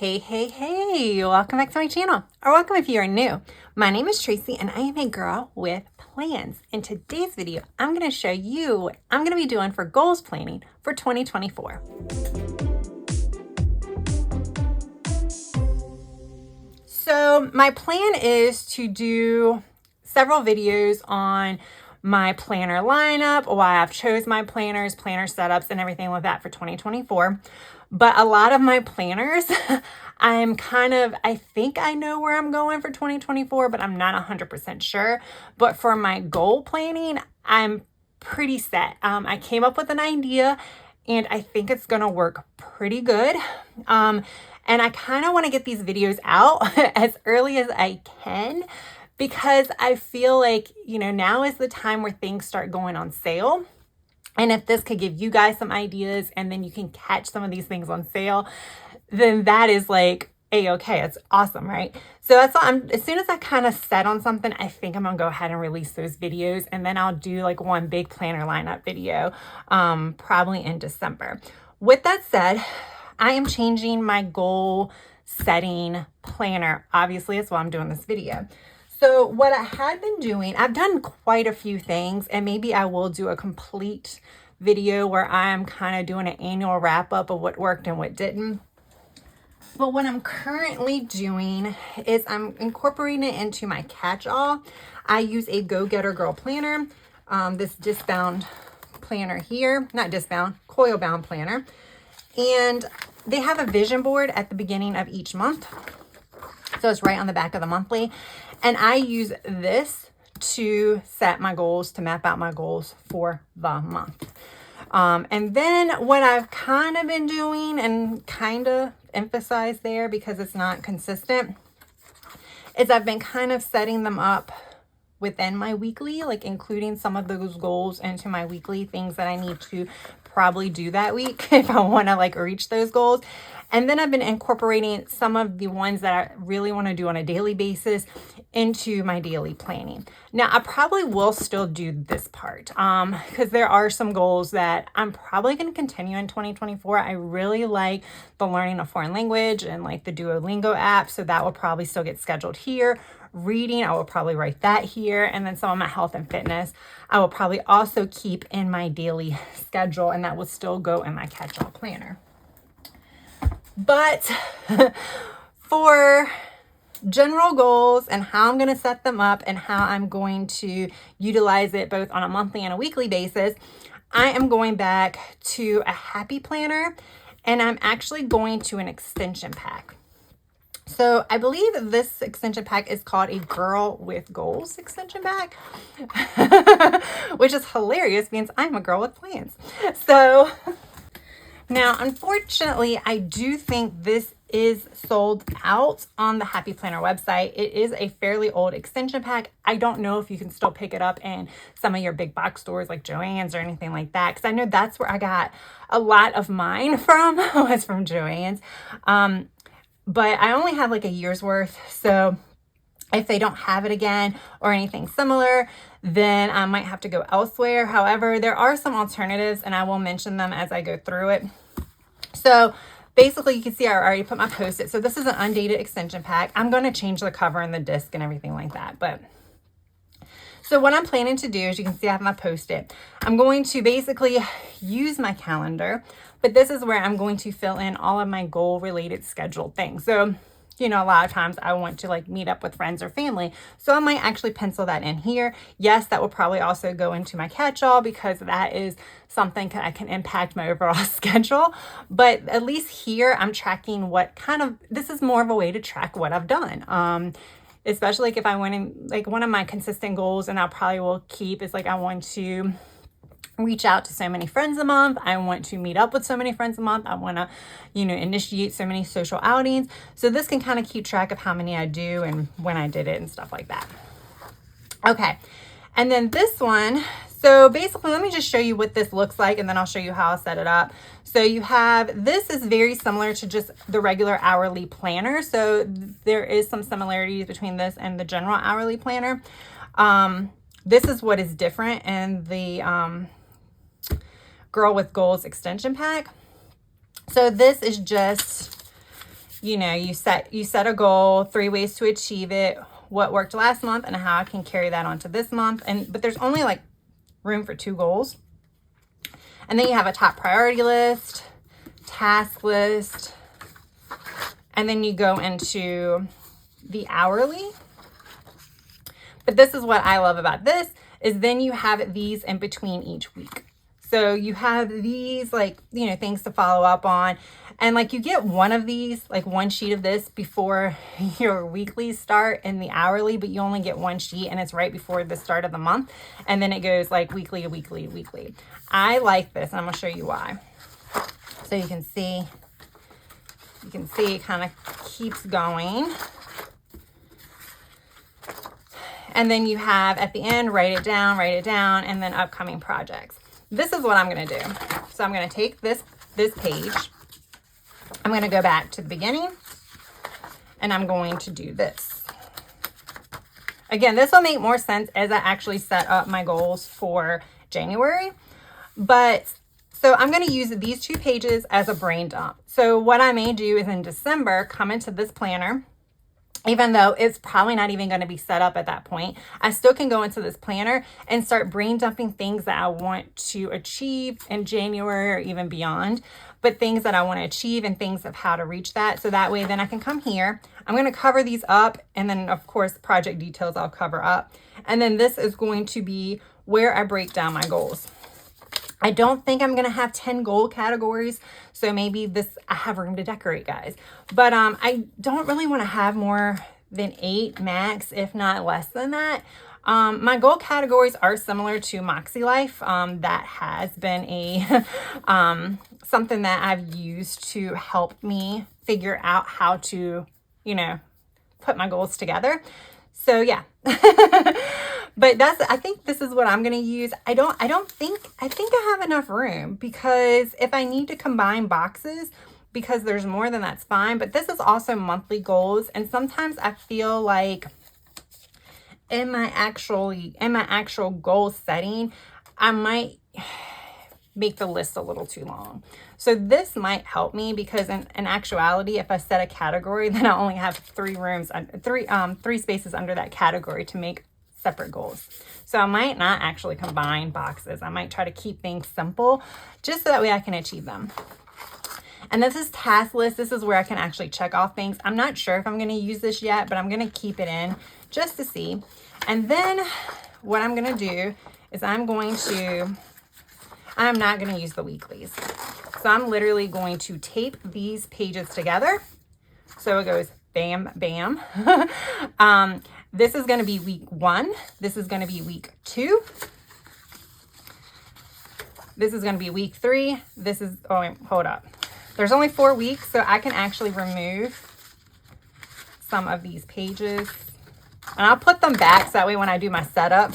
Hey, welcome back to my channel, or welcome if you are new. My name is Tracy and I am a girl with plans. In today's video, I'm going to show you what I'm going to be doing for goals planning for 2024. So my plan is to do several videos on my planner lineup, why I've chose my planners, planner setups, and everything like that for 2024. But a lot of my planners, I think I know where I'm going for 2024, but I'm not 100% sure. But for my goal planning, I'm pretty set. I came up with an idea and I think it's going to work pretty good. And I kind of want to get these videos out as early as I can, because I feel like, now is the time where things start going on sale. And if this could give you guys some ideas and then you can catch some of these things on sale, then that is like A-okay. It's awesome, right? So that's all. As soon as I kind of set on something, I think I'm going to go ahead and release those videos. And then I'll do like one big planner lineup video, probably in December. With that said, I am changing my goal setting planner. Obviously, that's why I'm doing this video. So what I had been doing, I've done quite a few things, and maybe I will do a complete video where I'm kind of doing an annual wrap up of what worked and what didn't. But what I'm currently doing is I'm incorporating it into my catch-all. I use a Go-Getter Girl planner, this disc-bound planner here, not disc-bound, coil-bound planner. And they have a vision board at the beginning of each month. So it's right on the back of the monthly. And I use this to set my goals, to map out my goals for the month. And then what I've kind of been doing, and kind of emphasize there because it's not consistent, is I've been kind of setting them up within my weekly, like including some of those goals into my weekly things that I need to probably do that week if I want to like reach those goals. And then I've been incorporating some of the ones that I really want to do on a daily basis into my daily planning. Now, I probably will still do this part because there are some goals that I'm probably going to continue in 2024. I really like the learning a foreign language and like the Duolingo app. So that will probably still get scheduled here. Reading, I will probably write that here. And then some of my health and fitness, I will probably also keep in my daily schedule, and that will still go in my catch-all planner. But for general goals and how I'm going to set them up and how I'm going to utilize it both on a monthly and a weekly basis, I am going back to a happy planner, and I'm actually going to an extension pack. So I believe this extension pack is called a Girl with Goals extension pack, which is hilarious because I'm a girl with plans. So now, unfortunately, I do think this is sold out on the Happy Planner website. It is a fairly old extension pack. I don't know if you can still pick it up in some of your big box stores like Joann's or anything like that, because I know that's where I got a lot of mine from, was from Joann's. But I only have like a year's worth. So if they don't have it again or anything similar, then I might have to go elsewhere. However, there are some alternatives, and I will mention them as I go through it. So basically, you can see I already put my Post-it. So this is an undated extension pack. I'm going to change the cover and the disc and everything like that. So what I'm planning to do, as you can see, I have my Post-it. I'm going to basically use my calendar, but this is where I'm going to fill in all of my goal-related scheduled things. So, a lot of times I want to like meet up with friends or family. So I might actually pencil that in here. Yes, that will probably also go into my catch-all because that is something that can impact my overall schedule. But at least here I'm tracking this is more of a way to track what I've done. Especially like if I went in, like one of my consistent goals, and I probably will keep, is like I want to reach out to so many friends a month. I want to meet up with so many friends a month. I want to, initiate so many social outings. So this can kind of keep track of how many I do and when I did it and stuff like that. Okay. And then this one, so basically let me just show you what this looks like, and then I'll show you how I'll set it up. So this is very similar to just the regular hourly planner. So there is some similarities between this and the general hourly planner. This is what is different in the Girl with Goals extension pack. So this is just you know, you set a goal, 3 ways to achieve it, what worked last month, and how I can carry that onto this month. But there's only like room for 2 goals. And then you have a top priority list, task list, and then you go into the hourly. But this is what I love about this, is then you have these in between each week. So you have these, like, you know, things to follow up on. And like you get one of these, like one sheet of this before your weekly start and the hourly, but you only get one sheet and it's right before the start of the month. And then it goes like weekly, weekly, weekly. I like this, and I'm gonna show you why. So you can see it kind of keeps going. And then you have at the end, write it down, and then upcoming projects. This is what I'm going to do. So I'm going to take this page. I'm going to go back to the beginning, and I'm going to do this. Again, this will make more sense as I actually set up my goals for January. But so I'm going to use these 2 pages as a brain dump. So what I may do is in December, come into this planner. Even though it's probably not even going to be set up at that point, I still can go into this planner and start brain dumping things that I want to achieve in January or even beyond, but things that I want to achieve and things of how to reach that. So that way then I can come here. I'm going to cover these up, and then of course project details I'll cover up. And then this is going to be where I break down my goals. I don't think I'm going to have 10 goal categories. So maybe I have room to decorate, guys. But I don't really want to have more than 8 max, if not less than that. My goal categories are similar to Moxie Life. That has been a something that I've used to help me figure out how to, you know, put my goals together. So yeah. But I think this is what I'm going to use. I think I have enough room, because if I need to combine boxes, because there's more, then that's fine. But this is also monthly goals. And sometimes I feel like in my actual goal setting, I might make the list a little too long. So this might help me, because in actuality, if I set a category, then I only have 3 spaces under that category to make separate goals. So I might not actually combine boxes. I might try to keep things simple, just so that way I can achieve them. And this is task list. This is where I can actually check off things. I'm not sure if I'm going to use this yet, but I'm going to keep it in just to see. And then what I'm going to do is I'm not going to use the weeklies. So I'm literally going to tape these pages together. So it goes bam, bam. This is going to be week 1. This is going to be week 2. This is going to be week 3. Oh, wait, hold up. There's only 4 weeks, so I can actually remove some of these pages. And I'll put them back, so that way when I do my setup,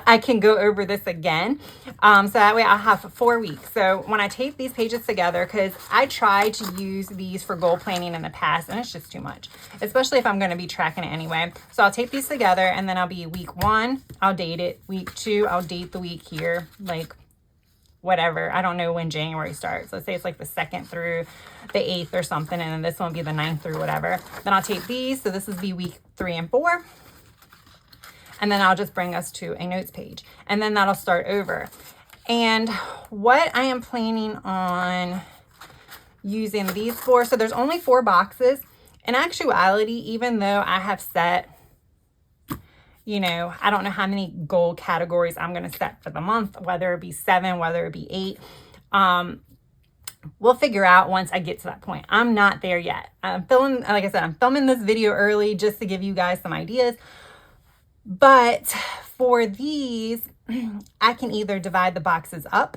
I can go over this again. So that way I'll have 4 weeks. So when I tape these pages together, because I tried to use these for goal planning in the past, and it's just too much, especially if I'm going to be tracking it anyway. So I'll tape these together, and then I'll be week 1, I'll date it. Week 2, I'll date the week here, like whatever. I don't know when January starts. Let's say it's like the 2nd through the 8th or something, and then this one will be the 9th through whatever. Then I'll tape these. So this is be week 3 and 4. And then I'll just bring us to a notes page, and then that'll start over. And what I am planning on using these for, so there's only 4 boxes. In actuality, even though I have set, you know, I don't know how many goal categories I'm going to set for the month, whether it be 7, whether it be 8. We'll figure out once I get to that point. I'm not there yet. Like I said, I'm filming this video early just to give you guys some ideas. But for these, I can either divide the boxes up,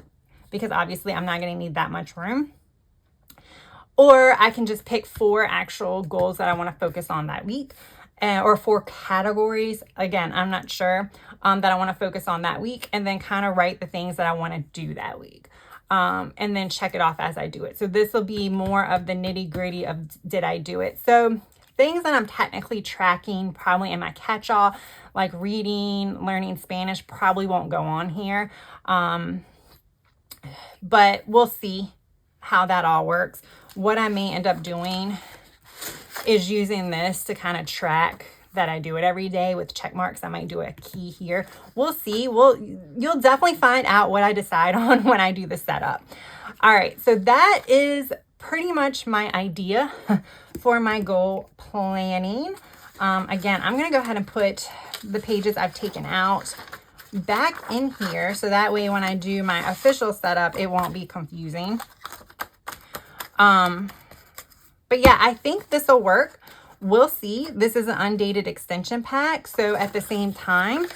because obviously I'm not going to need that much room, or I can just pick 4 actual goals that I want to focus on that week, or 4 categories. Again, I'm not sure, that I want to focus on that week, and then kind of write the things that I want to do that week. And then check it off as I do it. So this will be more of the nitty gritty of did I do it? So things that I'm technically tracking probably in my catch-all, like reading, learning Spanish, probably won't go on here. But we'll see how that all works. What I may end up doing is using this to kind of track that I do it every day with check marks. I might do a key here. We'll see. You'll definitely find out what I decide on when I do the setup. All right, so that is pretty much my idea for my goal planning. Again, I'm gonna go ahead and put the pages I've taken out back in here, so that way when I do my official setup, it won't be confusing. But yeah, I think this will work. We'll see. This is an undated extension pack. So at the same time,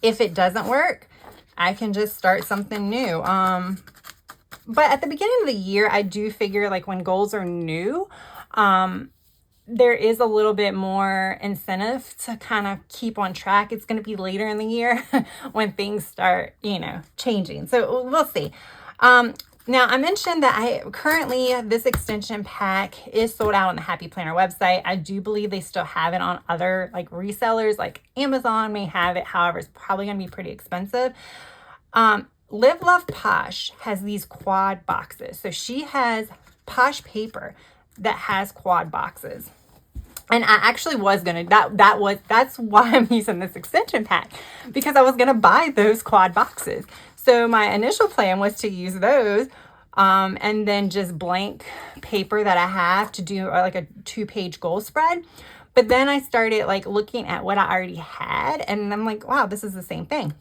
if it doesn't work, I can just start something new. But at the beginning of the year, I do figure like when goals are new, there is a little bit more incentive to kind of keep on track. It's going to be later in the year when things start, changing. So we'll see. Now, I mentioned that currently this extension pack is sold out on the Happy Planner website. I do believe they still have it on other like resellers, like Amazon may have it. However, it's probably going to be pretty expensive. Live Love Posh has these quad boxes. So she has Posh paper that has quad boxes. And I actually was going to, that's why I'm using this extension pack, because I was going to buy those quad boxes. So my initial plan was to use those and then just blank paper that I have to do like a 2-page goal spread. But then I started like looking at what I already had and I'm like, wow, this is the same thing.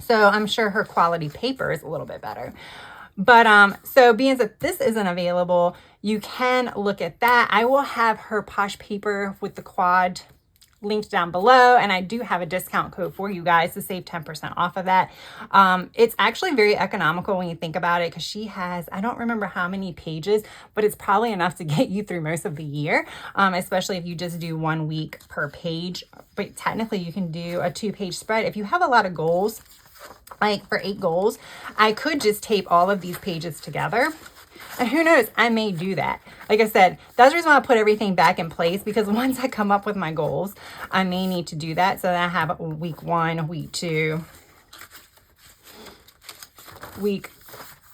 So I'm sure her quality paper is a little bit better. But so being that this isn't available, you can look at that. I will have her Posh paper with the quad linked down below, and I do have a discount code for you guys to save 10% off of that. It's actually very economical when you think about it, because she has, I don't remember how many pages, but it's probably enough to get you through most of the year, especially if you just do 1 week per page. But technically you can do a 2-page spread. If you have a lot of goals, like for 8 goals, I could just tape all of these pages together. And who knows, I may do that. Like I said, that's the reason why I put everything back in place, because once I come up with my goals, I may need to do that. So that I have week 1, week 2, week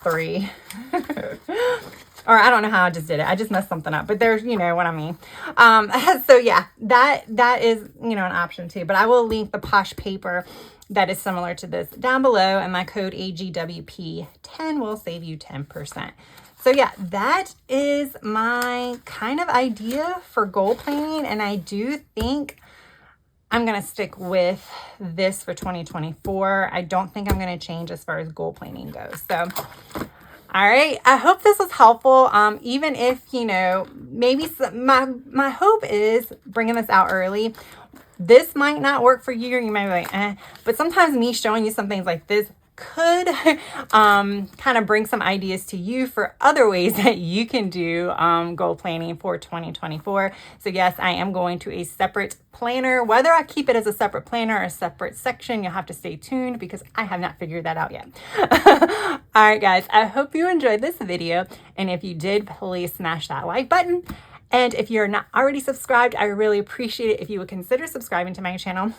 3. Or I don't know how I just did it. I just messed something up, but there's, you know what I mean. So yeah, that is, an option too. But I will link the Posh paper that is similar to this down below, and my code AGWP10 will save you 10%. So yeah, that is my kind of idea for goal planning, and I do think I'm going to stick with this for 2024. I don't think I'm going to change as far as goal planning goes. So all right, I hope this was helpful. Even if, maybe my hope is bringing this out early. This might not work for you, or you might be like, eh. But sometimes me showing you some things like this could kind of bring some ideas to you for other ways that you can do goal planning for 2024. So yes, I am going to a separate planner. Whether I keep it as a separate planner or a separate section, you'll have to stay tuned, because I have not figured that out yet. All right, guys, I hope you enjoyed this video. And if you did, please smash that like button. And if you're not already subscribed, I really appreciate it if you would consider subscribing to my channel.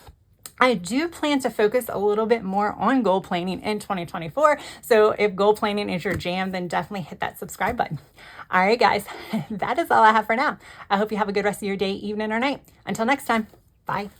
I do plan to focus a little bit more on goal planning in 2024. So if goal planning is your jam, then definitely hit that subscribe button. All right, guys, that is all I have for now. I hope you have a good rest of your day, evening, or night. Until next time, bye.